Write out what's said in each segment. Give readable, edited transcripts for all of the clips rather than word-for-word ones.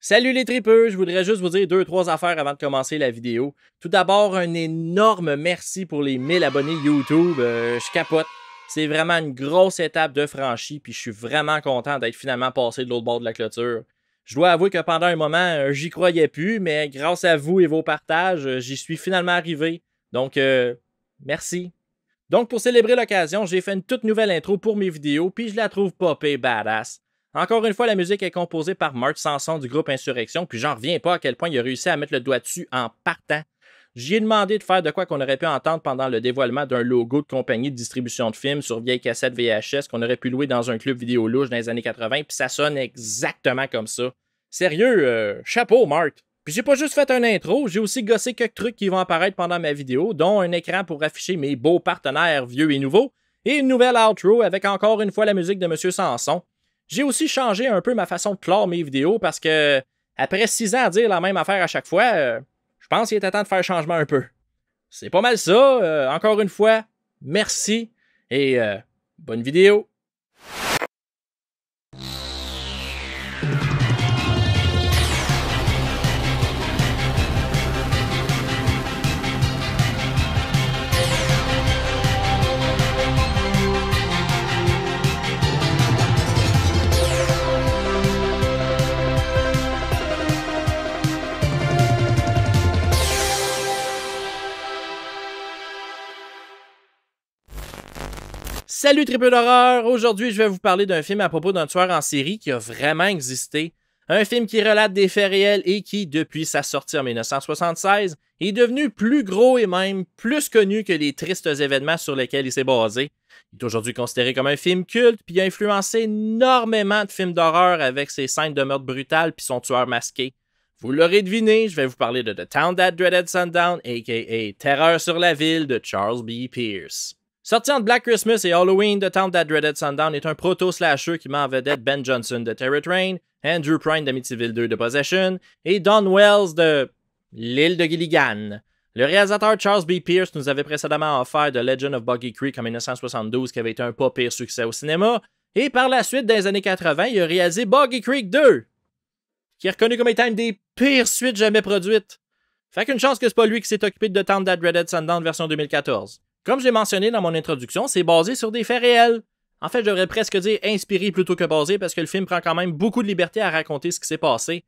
Salut les tripeux, je voudrais juste vous dire 2-3 affaires avant de commencer la vidéo. Tout d'abord, un énorme merci pour les 1000 abonnés YouTube, je capote. C'est vraiment une grosse étape de franchie, puis je suis vraiment content d'être finalement passé de l'autre bord de la clôture. Je dois avouer que pendant un moment, j'y croyais plus, mais grâce à vous et vos partages, j'y suis finalement arrivé. Donc, merci. Donc, pour célébrer l'occasion, j'ai fait une toute nouvelle intro pour mes vidéos, puis je la trouve popée badass. Encore une fois, la musique est composée par Marc Sanson du groupe Insurrection, puis j'en reviens pas à quel point il a réussi à mettre le doigt dessus en partant. J'y ai demandé de faire de quoi qu'on aurait pu entendre pendant le dévoilement d'un logo de compagnie de distribution de films sur vieille cassette VHS qu'on aurait pu louer dans un club vidéo louche dans les années 80, puis ça sonne exactement comme ça. Sérieux, chapeau Marc! Puis j'ai pas juste fait un intro, j'ai aussi gossé quelques trucs qui vont apparaître pendant ma vidéo, dont un écran pour afficher mes beaux partenaires vieux et nouveaux, et une nouvelle outro avec encore une fois la musique de Monsieur Sanson. J'ai aussi changé un peu ma façon de clore mes vidéos parce que, après 6 ans à dire la même affaire à chaque fois, je pense qu'il était temps de faire changement un peu. C'est pas mal ça, encore une fois, merci et bonne vidéo. Salut tripeux d'horreur! Aujourd'hui, je vais vous parler d'un film à propos d'un tueur en série qui a vraiment existé. Un film qui relate des faits réels et qui, depuis sa sortie en 1976, est devenu plus gros et même plus connu que les tristes événements sur lesquels il s'est basé. Il est aujourd'hui considéré comme un film culte, puis il a influencé énormément de films d'horreur avec ses scènes de meurtre brutales puis son tueur masqué. Vous l'aurez deviné, je vais vous parler de The Town That Dreaded Sundown, a.k.a. Terreur sur la ville de Charles B. Pierce. Sorti entre Black Christmas et Halloween, The Town That Dreaded Sundown est un proto-slasher qui met en vedette Ben Johnson de Terror Train, Andrew Prine d'Amityville 2 de Possession et Don Wells de l'île de Gilligan. Le réalisateur Charles B. Pierce nous avait précédemment offert The Legend of Boggy Creek en 1972 qui avait été un pas pire succès au cinéma, et par la suite, dans les années 80, il a réalisé Boggy Creek 2, qui est reconnu comme étant une des pires suites jamais produites. Fait qu'une chance que c'est pas lui qui s'est occupé de The Town That Dreaded Sundown version 2014. Comme je l'ai mentionné dans mon introduction, c'est basé sur des faits réels. En fait, je devrais presque dire inspiré plutôt que basé parce que le film prend quand même beaucoup de liberté à raconter ce qui s'est passé.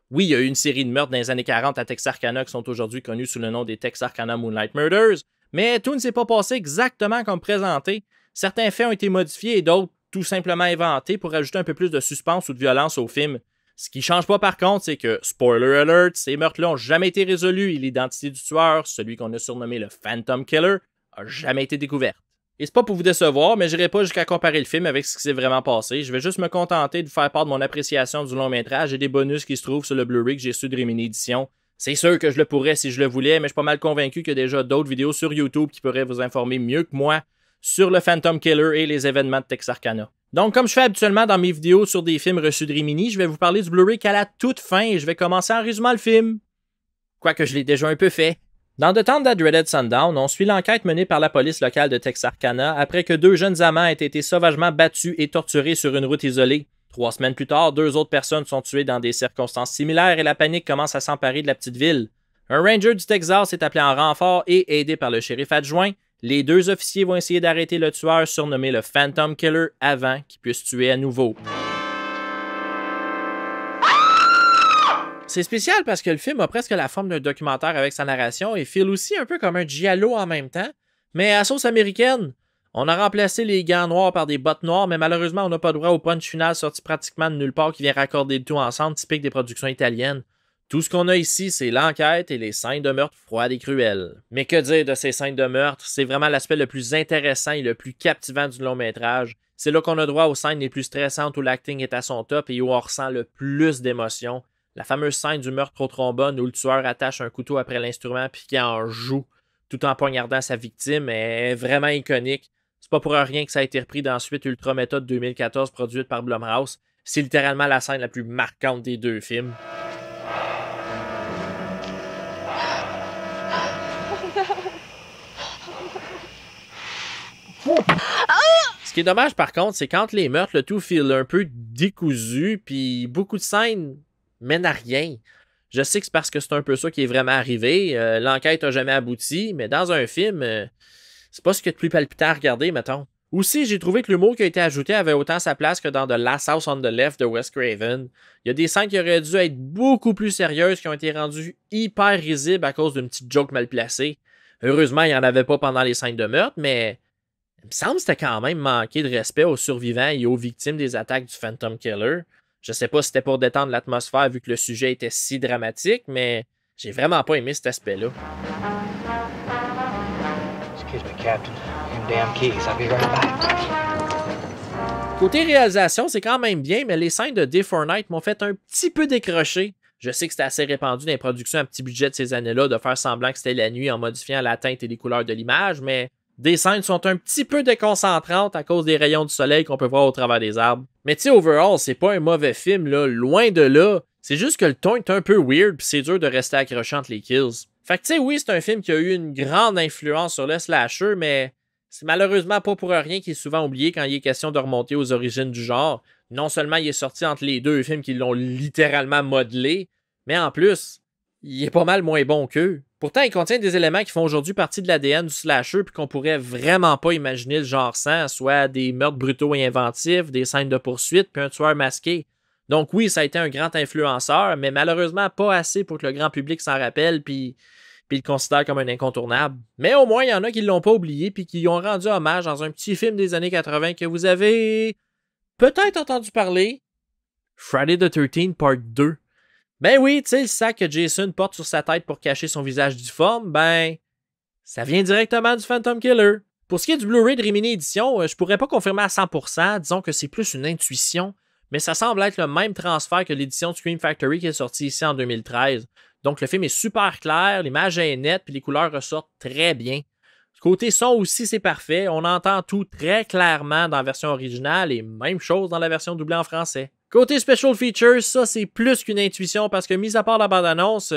Oui, il y a eu une série de meurtres dans les années 40 à Texarkana qui sont aujourd'hui connus sous le nom des Texarkana Moonlight Murders, mais tout ne s'est pas passé exactement comme présenté. Certains faits ont été modifiés et d'autres tout simplement inventés pour ajouter un peu plus de suspense ou de violence au film. Ce qui change pas par contre, c'est que, spoiler alert, ces meurtres-là n'ont jamais été résolus et l'identité du tueur, celui qu'on a surnommé le Phantom Killer, a jamais été découverte. Et c'est pas pour vous décevoir, mais j'irai pas jusqu'à comparer le film avec ce qui s'est vraiment passé. Je vais juste me contenter de vous faire part de mon appréciation du long métrage et des bonus qui se trouvent sur le Blu-ray que j'ai reçu de Rimini Édition. C'est sûr que je le pourrais si je le voulais, mais je suis pas mal convaincu qu'il y a déjà d'autres vidéos sur YouTube qui pourraient vous informer mieux que moi sur le Phantom Killer et les événements de Texarkana. Donc, comme je fais habituellement dans mes vidéos sur des films reçus de Rimini, je vais vous parler du Blu-ray qu'à la toute fin et je vais commencer en résumant le film. Quoique je l'ai déjà un peu fait. Dans The Town That Dreaded Sundown, on suit l'enquête menée par la police locale de Texarkana après que 2 jeunes amants aient été sauvagement battus et torturés sur une route isolée. 3 semaines plus tard, 2 autres personnes sont tuées dans des circonstances similaires et la panique commence à s'emparer de la petite ville. Un ranger du Texas est appelé en renfort et aidé par le shérif adjoint. Les 2 officiers vont essayer d'arrêter le tueur surnommé le Phantom Killer avant qu'il puisse tuer à nouveau. C'est spécial parce que le film a presque la forme d'un documentaire avec sa narration et file aussi un peu comme un giallo en même temps, mais à sauce américaine. On a remplacé les gants noirs par des bottes noires, mais malheureusement on n'a pas droit au punch final sorti pratiquement de nulle part qui vient raccorder le tout ensemble, typique des productions italiennes. Tout ce qu'on a ici, c'est l'enquête et les scènes de meurtre froides et cruelles. Mais que dire de ces scènes de meurtre? C'est vraiment l'aspect le plus intéressant et le plus captivant du long métrage. C'est là qu'on a droit aux scènes les plus stressantes où l'acting est à son top et où on ressent le plus d'émotions. La fameuse scène du meurtre au trombone où le tueur attache un couteau après l'instrument puis qui en joue tout en poignardant sa victime est vraiment iconique. C'est pas pour rien que ça a été repris dans la suite Ultra Meta de 2014 produite par Blumhouse. C'est littéralement la scène la plus marquante des 2 films. Ce qui est dommage par contre, c'est quand les meurtres, le tout file un peu décousu puis beaucoup de scènes mène à rien. Je sais que c'est parce que c'est un peu ça qui est vraiment arrivé. L'enquête n'a jamais abouti, mais dans un film, c'est pas ce qu'il y a de plus palpitant à regarder, mettons. Aussi, j'ai trouvé que l'humour qui a été ajouté avait autant sa place que dans The Last House on the Left de Wes Craven. Il y a des scènes qui auraient dû être beaucoup plus sérieuses qui ont été rendues hyper risibles à cause d'une petite joke mal placée. Heureusement, il n'y en avait pas pendant les scènes de meurtre, mais il me semble que c'était quand même manquer de respect aux survivants et aux victimes des attaques du Phantom Killer. Je sais pas si c'était pour détendre l'atmosphère vu que le sujet était si dramatique, mais j'ai vraiment pas aimé cet aspect-là. Excuse me, Captain. Them damn keys. I'll be right back. Côté réalisation, c'est quand même bien, mais les scènes de Day for Night m'ont fait un petit peu décrocher. Je sais que c'était assez répandu dans les productions à petit budget de ces années-là de faire semblant que c'était la nuit en modifiant la teinte et les couleurs de l'image, mais des scènes sont un petit peu déconcentrantes à cause des rayons du soleil qu'on peut voir au travers des arbres. Mais tu sais, overall, c'est pas un mauvais film, là, loin de là. C'est juste que le ton est un peu weird pis c'est dur de rester accrochant entre les kills. Fait que tu sais, oui, c'est un film qui a eu une grande influence sur le slasher, mais c'est malheureusement pas pour rien qu'il est souvent oublié quand il est question de remonter aux origines du genre. Non seulement il est sorti entre les deux films qui l'ont littéralement modelé, mais en plus, il est pas mal moins bon qu'eux. Pourtant, il contient des éléments qui font aujourd'hui partie de l'ADN du slasher puis qu'on pourrait vraiment pas imaginer le genre sans, soit des meurtres brutaux et inventifs, des scènes de poursuite puis un tueur masqué. Donc oui, ça a été un grand influenceur, mais malheureusement pas assez pour que le grand public s'en rappelle puis le considère comme un incontournable. Mais au moins, il y en a qui l'ont pas oublié puis qui y ont rendu hommage dans un petit film des années 80 que vous avez peut-être entendu parler. Friday the 13th Part 2. Ben oui, tu sais, le sac que Jason porte sur sa tête pour cacher son visage difforme, ben, ça vient directement du Phantom Killer. Pour ce qui est du Blu-ray de Rimini Édition, je pourrais pas confirmer à 100%, disons que c'est plus une intuition, mais ça semble être le même transfert que l'édition de Scream Factory qui est sortie ici en 2013. Donc le film est super clair, l'image est nette, puis les couleurs ressortent très bien. Côté son aussi, c'est parfait, on entend tout très clairement dans la version originale et même chose dans la version doublée en français. Côté Special Features, ça c'est plus qu'une intuition parce que mis à part la bande-annonce,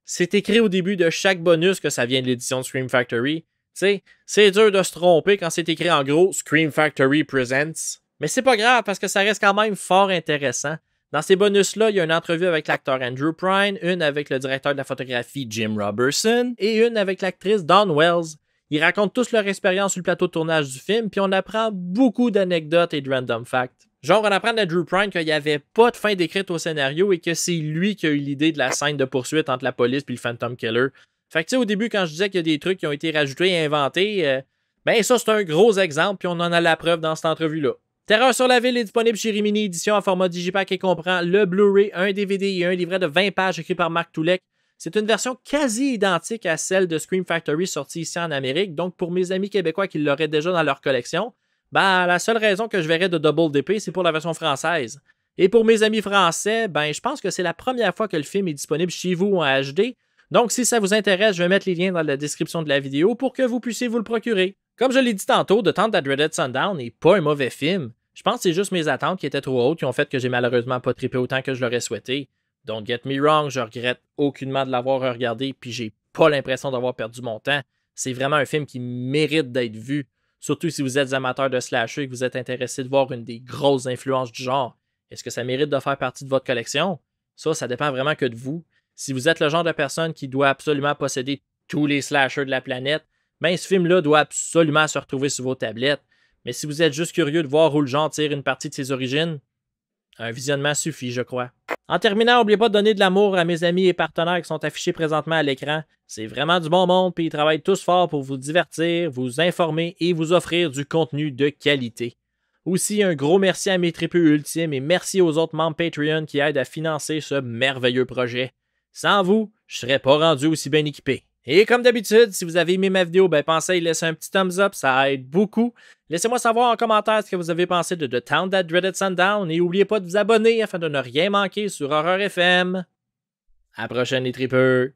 c'est écrit au début de chaque bonus que ça vient de l'édition de Scream Factory. Tu sais, c'est dur de se tromper quand c'est écrit en gros Scream Factory Presents. Mais c'est pas grave parce que ça reste quand même fort intéressant. Dans ces bonus-là, il y a une entrevue avec l'acteur Andrew Prine, une avec le directeur de la photographie Jim Robertson et une avec l'actrice Dawn Wells. Ils racontent tous leur expérience sur le plateau de tournage du film, puis on apprend beaucoup d'anecdotes et de random facts. Genre, on apprend d'Andrew Prine qu'il n'y avait pas de fin décrite au scénario et que c'est lui qui a eu l'idée de la scène de poursuite entre la police et le Phantom Killer. Fait que tu sais, au début, quand je disais qu'il y a des trucs qui ont été rajoutés et inventés, ben ça, c'est un gros exemple, puis on en a la preuve dans cette entrevue-là. Terreur sur la ville est disponible chez Rimini Édition en format digipack et comprend le Blu-ray, un DVD et un livret de 20 pages écrit par Marc Toulek. C'est une version quasi identique à celle de Scream Factory sortie ici en Amérique, donc pour mes amis québécois qui l'auraient déjà dans leur collection, ben la seule raison que je verrais de Double DP, c'est pour la version française. Et pour mes amis français, ben je pense que c'est la première fois que le film est disponible chez vous en HD, donc si ça vous intéresse, je vais mettre les liens dans la description de la vidéo pour que vous puissiez vous le procurer. Comme je l'ai dit tantôt, The Hunt at Dreaded Sundown n'est pas un mauvais film. Je pense que c'est juste mes attentes qui étaient trop hautes qui ont fait que j'ai malheureusement pas trippé autant que je l'aurais souhaité. Don't get me wrong, je regrette aucunement de l'avoir regardé, puis j'ai pas l'impression d'avoir perdu mon temps. C'est vraiment un film qui mérite d'être vu, surtout si vous êtes amateur de slasher et que vous êtes intéressé de voir une des grosses influences du genre. Est-ce que ça mérite de faire partie de votre collection? Ça dépend vraiment que de vous. Si vous êtes le genre de personne qui doit absolument posséder tous les slashers de la planète, ben ce film-là doit absolument se retrouver sur vos tablettes. Mais si vous êtes juste curieux de voir où le genre tire une partie de ses origines, un visionnement suffit, je crois. En terminant, n'oubliez pas de donner de l'amour à mes amis et partenaires qui sont affichés présentement à l'écran. C'est vraiment du bon monde, puis ils travaillent tous fort pour vous divertir, vous informer et vous offrir du contenu de qualité. Aussi, un gros merci à mes tripeux ultimes et merci aux autres membres Patreon qui aident à financer ce merveilleux projet. Sans vous, je serais pas rendu aussi bien équipé. Et comme d'habitude, si vous avez aimé ma vidéo, ben pensez à y laisser un petit thumbs up, ça aide beaucoup. Laissez-moi savoir en commentaire ce que vous avez pensé de The Town That Dreaded Sundown et n'oubliez pas de vous abonner afin de ne rien manquer sur Horreur FM. À la prochaine les tripeux!